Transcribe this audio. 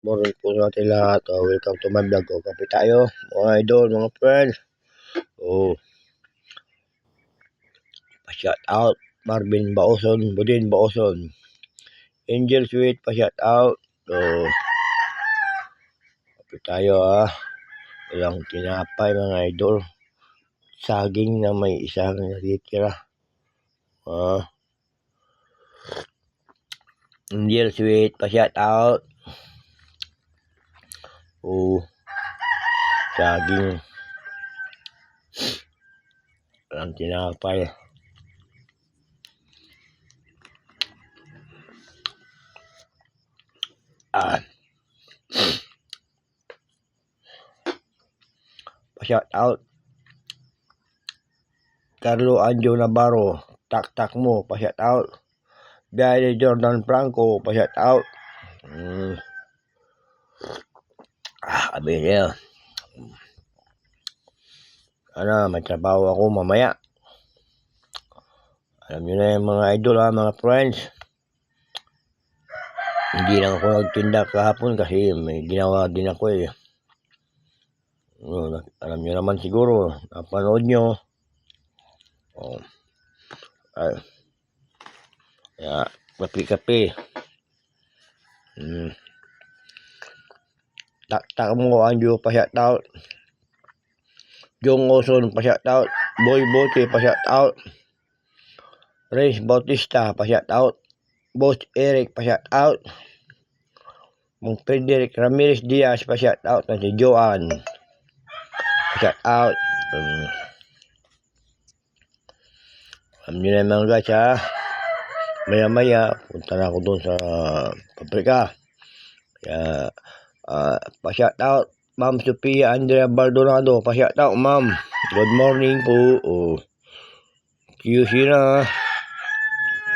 Morning po sa ating lahat. Welcome to my vlog. Kape tayo, mga idol, mga friends. Pa-shout out Marvin Baoson, Budin Baoson, Angel Sweet, pa-shout out. Kape tayo Walang tinapay, mga idol. Saging na may isang natitira. Angel Sweet, pa-shout out. Saging. Walang tinapay. Pa-shout out Carlo Anjo Navarro, tak mo, pa-shout out. Gaya Jordan Franco, pa-shout out. Sabi niya, may trabaho ako mamaya. Alam niyo na yung mga idol mga friends. Hindi lang ako nagtinda kahapon kasi may ginawa din ako Alam niyo naman siguro, napanood niyo. Kape. Tak mo Anjo, pa-shout out. Jong Oson, pa-shout out. Boy Bote, pa-shout out. Reyes Bautista, pa-shout out. Boss Eric, pa-shout out. Mong Frederick Ramirez Diaz, pa-shout out. Na si Joan, pa-shout out. Alam niyo na mga guys maya punta na ako doon sa pabrika. Kaya pa-shout out Ma'am Sophia Andrea Baldonado, pa-shout out ma'am. Good morning po. QC na.